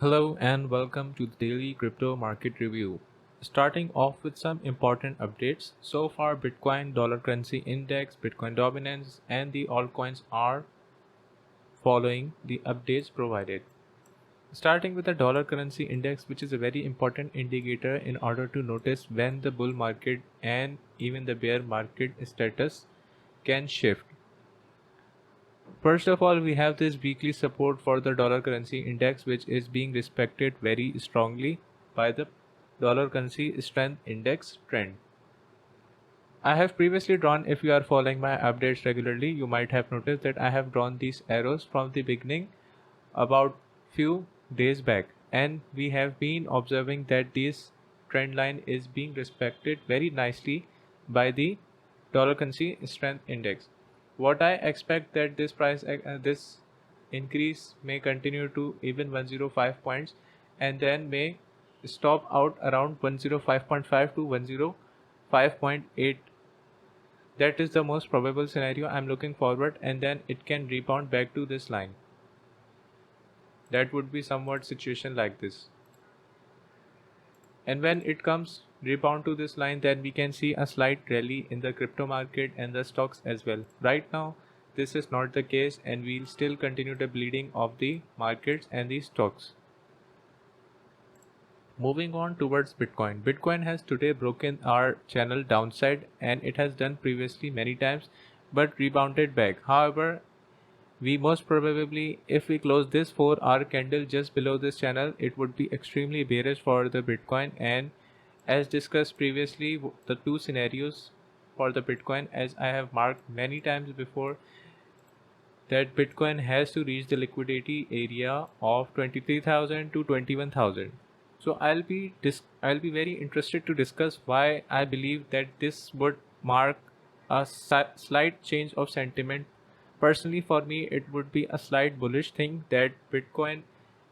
Hello and welcome to the daily crypto market review. Starting off with some important updates. So far, Bitcoin dollar currency index, Bitcoin dominance, and the altcoins are following the updates provided. Starting with the dollar currency index, which is a very important indicator in order to notice when the bull market and even the bear market status can shift. First of all, we have this weekly support for the dollar currency index, which is being respected very strongly by the dollar currency strength index trend. I have previously drawn, if you are following my updates regularly, you might have noticed that I have drawn these arrows from the beginning about few days back, and we have been observing that this trend line is being respected very nicely by the dollar currency strength index. What I expect that this increase may continue to even 105 points and then may stop out around 105.5 to 105.8. That is the most probable scenario I'm looking forward, and then it can rebound back to this line. That would be somewhat situation like this. And when it comes rebound to this line, then we can see a slight rally in the crypto market and the stocks as well. Right now, this is not the case, and we'll still continue the bleeding of the markets and the stocks. Moving on towards Bitcoin. Bitcoin has today broken our channel downside, and it has done previously many times but rebounded back. However, we most probably, if we close this 4-hour candle just below this channel, it would be extremely bearish for the Bitcoin. And as discussed previously, the two scenarios for the Bitcoin, as I have marked many times before, that Bitcoin has to reach the liquidity area of 23,000 to 21,000. So I'll be very interested to discuss why I believe that this would mark a slight change of sentiment. Personally, for me, it would be a slight bullish thing that Bitcoin,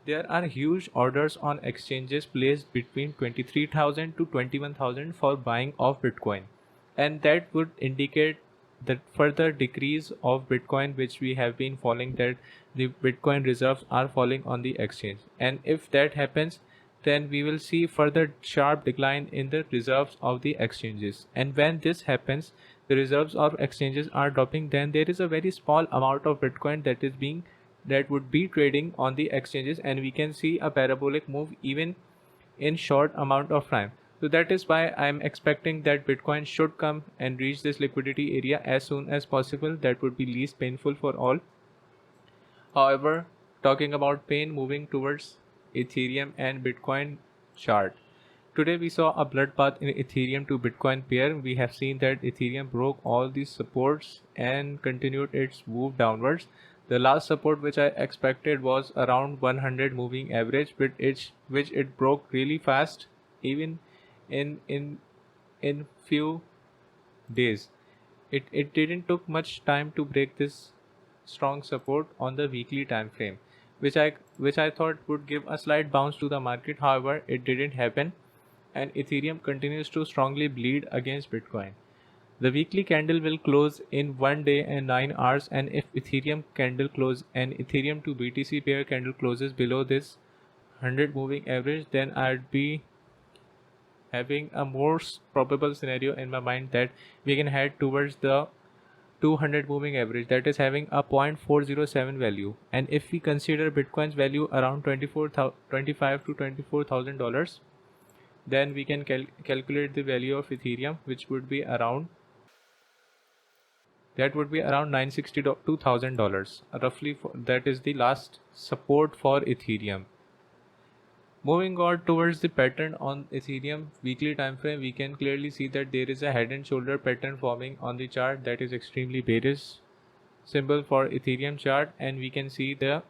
there are huge orders on exchanges placed between 23,000 to 21,000 for buying of Bitcoin, and that would indicate the further decrease of Bitcoin, which we have been following, that the Bitcoin reserves are falling on the exchange. And if that happens, then we will see further sharp decline in the reserves of the exchanges. And when this happens, the reserves of exchanges are dropping, then there is a very small amount of Bitcoin that would be trading on the exchanges, and we can see a parabolic move even in short amount of time. So that is why I am expecting that Bitcoin should come and reach this liquidity area as soon as possible. That would be least painful for all. However, talking about pain, moving towards Ethereum and Bitcoin chart. Today we saw a bloodbath in Ethereum to Bitcoin pair. We have seen that Ethereum broke all these supports and continued its move downwards. The last support which I expected was around 100 moving average, which it broke really fast, even in few days. It didn't took much time to break this strong support on the weekly time frame, which I thought would give a slight bounce to the market. However, it didn't happen, and Ethereum continues to strongly bleed against Bitcoin. The weekly candle will close in 1 day and 9 hours, and if Ethereum candle close and Ethereum to BTC pair candle closes below this 100 moving average, then I'd be having a more probable scenario in my mind that we can head towards the 200 moving average, that is having a 0.407 value. And if we consider Bitcoin's value around 25 to $24,000, then we can calculate the value of Ethereum, which would be around $962,000 roughly. That is the last support for Ethereum. Moving on towards the pattern on Ethereum weekly time frame, we can clearly see that there is a head and shoulder pattern forming on the chart that is extremely bearish symbol for Ethereum chart, and we can see the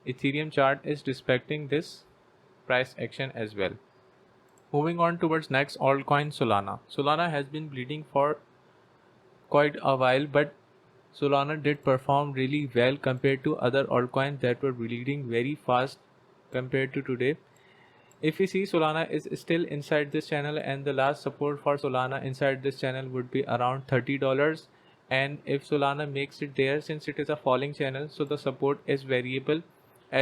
Ethereum chart is respecting this price action as well. Moving on towards next altcoin, Solana. Solana has been bleeding for quite a while, but Solana did perform really well compared to other altcoins that were bleeding very fast compared to today. If we see, Solana is still inside this channel, and the last support for Solana inside this channel would be around $30. And if Solana makes it there, since it is a falling channel, so the support is variable,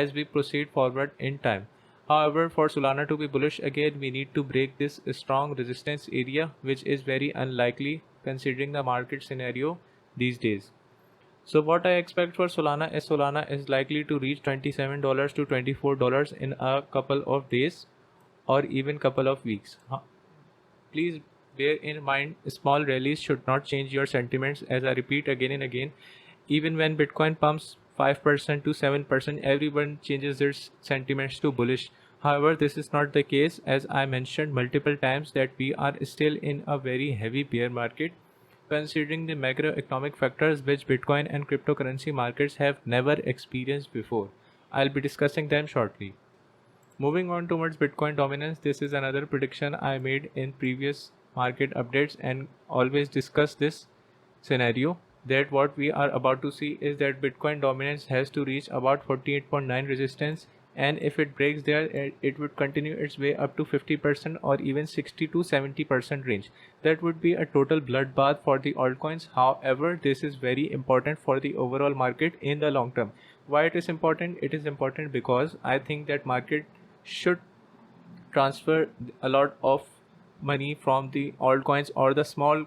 as we proceed forward in time. However, for Solana to be bullish again, we need to break this strong resistance area, which is very unlikely considering the market scenario these days. So what I expect for Solana is likely to reach $27 to $24 in a couple of days or even couple of weeks. Please bear in mind, small rallies should not change your sentiments, as I repeat again and again. Even when Bitcoin pumps 5% to 7%, everyone changes their sentiments to bullish. However, this is not the case, as I mentioned multiple times that we are still in a very heavy bear market, considering the macroeconomic factors which Bitcoin and cryptocurrency markets have never experienced before. I'll be discussing them shortly. Moving on towards Bitcoin dominance, this is another prediction I made in previous market updates and always discuss this scenario, that what we are about to see is that Bitcoin dominance has to reach about 48.9 resistance, and if it breaks there, it would continue its way up to 50% or even 60 to 70% range. That would be a total bloodbath for the altcoins. However, this is very important for the overall market in the long term. Why it is important? It is important because I think that market should transfer a lot of money from the altcoins or the small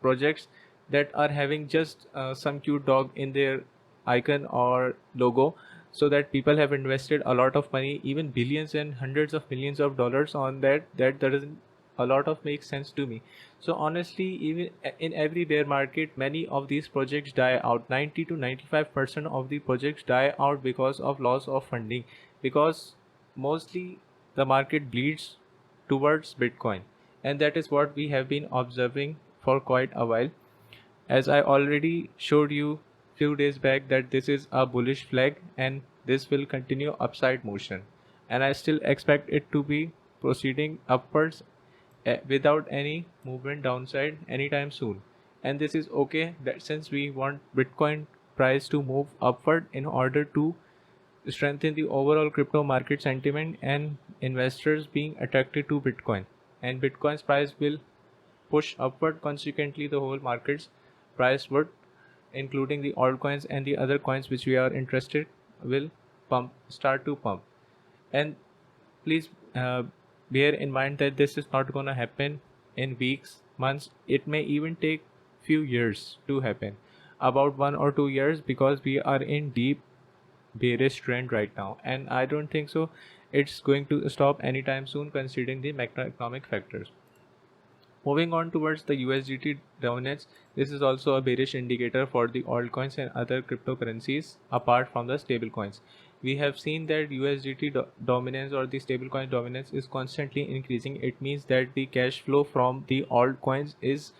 projects that are having just some cute dog in their icon or logo, so that people have invested a lot of money, even billions and hundreds of millions of dollars on that doesn't a lot of make sense to me. So honestly, even in every bear market, many of these projects die out. 90 to 95% of the projects die out because of loss of funding, because mostly the market bleeds towards Bitcoin, and that is what we have been observing for quite a while. As I already showed you few days back that this is a bullish flag and this will continue upside motion, and I still expect it to be proceeding upwards without any movement downside anytime soon. And this is okay, that since we want Bitcoin price to move upward in order to strengthen the overall crypto market sentiment and investors being attracted to Bitcoin, and Bitcoin's price will push upward. Consequently, the whole market's price would, including the altcoins and the other coins which we are interested, will start to pump. And please bear in mind that this is not gonna happen in weeks, months. It may even take few years to happen, about 1 or 2 years, because we are in deep bearish trend right now, and I don't think so it's going to stop anytime soon considering the macroeconomic factors. Moving on towards the USDT dominance, this is also a bearish indicator for the altcoins and other cryptocurrencies apart from the stablecoins. We have seen that USDT dominance or the stablecoin dominance is constantly increasing. It means that the cash flow from the altcoins is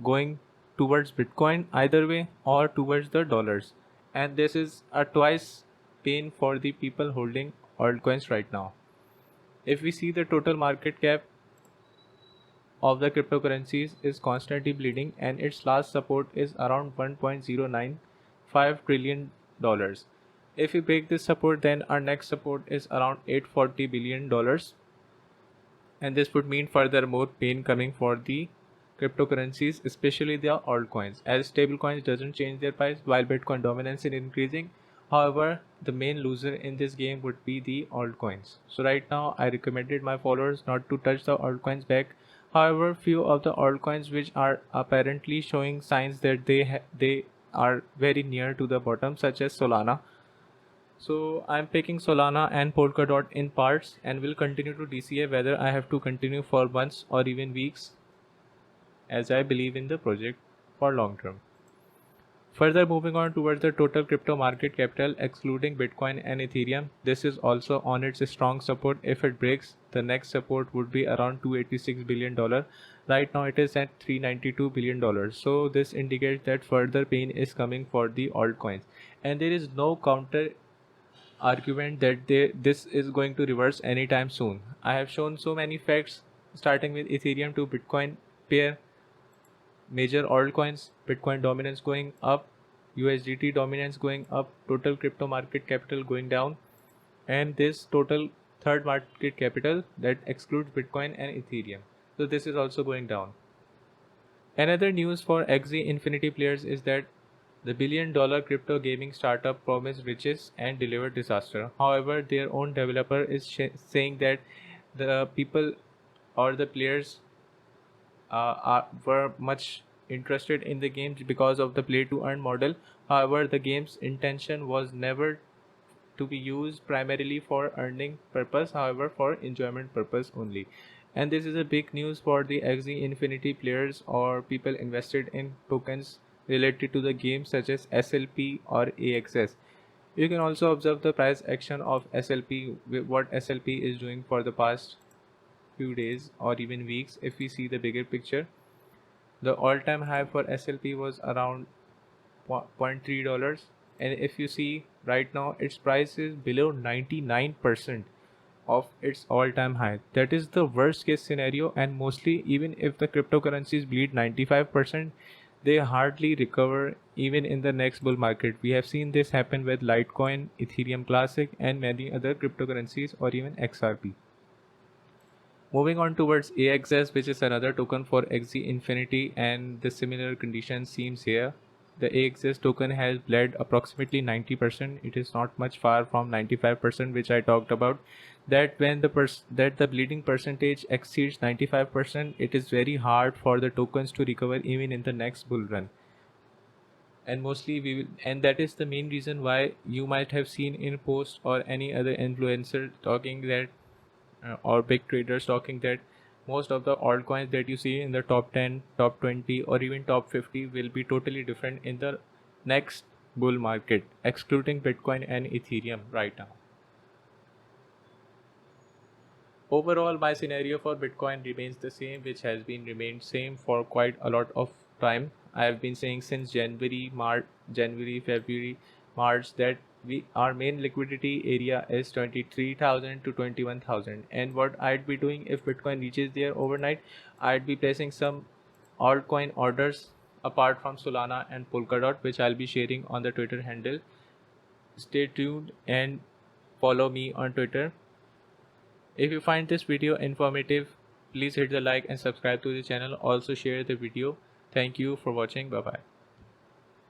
going towards Bitcoin either way or towards the dollars, and this is a twice pain for the people holding altcoins right now. If we see the total market cap of the cryptocurrencies is constantly bleeding, and its last support is around $1.095 trillion. If we break this support, then our next support is around $840 billion, and this would mean furthermore pain coming for the cryptocurrencies, especially the altcoins, as stablecoins doesn't change their price while Bitcoin dominance is increasing. However, the main loser in this game would be the altcoins. So right now I recommended my followers not to touch the altcoins back. However, few of the altcoins which are apparently showing signs that they are very near to the bottom, such as Solana. So I'm picking Solana and Polkadot in parts and will continue to DCA whether I have to continue for months or even weeks, as I believe in the project for long term. Further, moving on towards the total crypto market capital excluding Bitcoin and Ethereum, this is also on its strong support. If it breaks, the next support would be around $286 billion. Right now it is at $392 billion. So this indicates that further pain is coming for the altcoins, and there is no counter argument that this is going to reverse anytime soon. I have shown so many facts starting with Ethereum to Bitcoin pair, major altcoins, Bitcoin dominance going up, USDT dominance going up, total crypto market capital going down, and this total third market capital that excludes Bitcoin and Ethereum. So this is also going down. Another news for Axie Infinity players is that The billion-dollar crypto gaming startup promised riches and delivered disaster. However, their own developer is saying that the people or the players were much interested in the games because of the play to earn model. However, the game's intention was never to be used primarily for earning purpose, however for enjoyment purpose only. And this is a big news for the Axie Infinity players or people invested in tokens related to the game such as SLP or AXS. You can also observe the price action of SLP, what SLP is doing for the past few days or even weeks. If we see the bigger picture, the all-time high for SLP was around $0.3, and if you see right now its price is below 99% of its all-time high. That is the worst case scenario, and mostly even if the cryptocurrencies bleed 95%, they hardly recover even in the next bull market. We have seen this happen with Litecoin, Ethereum Classic and many other cryptocurrencies or even XRP. Moving on towards AXS, which is another token for Axie Infinity, and the similar condition seems here. The AXS token has bled approximately 90%. It is not much far from 95%, which I talked about. That when the bleeding percentage exceeds 95%, it is very hard for the tokens to recover even in the next bull run. And mostly we will, and that is the main reason why you might have seen in post or any other influencer talking that or big traders talking that most of the altcoins that you see in the top 10, top 20 or even top 50 will be totally different in the next bull market, excluding Bitcoin and Ethereum right now. Overall, my scenario for Bitcoin remains the same, which has been remained same for quite a lot of time. I have been saying since January, February, March that our main liquidity area is 23,000 to 21,000, and what I'd be doing if Bitcoin reaches there overnight, I'd be placing some altcoin orders apart from Solana and Polkadot, which I'll be sharing on the Twitter handle. Stay tuned and follow me on Twitter. If you find this video informative, please hit the like and subscribe to the channel. Also share the video. Thank you for watching. Bye bye.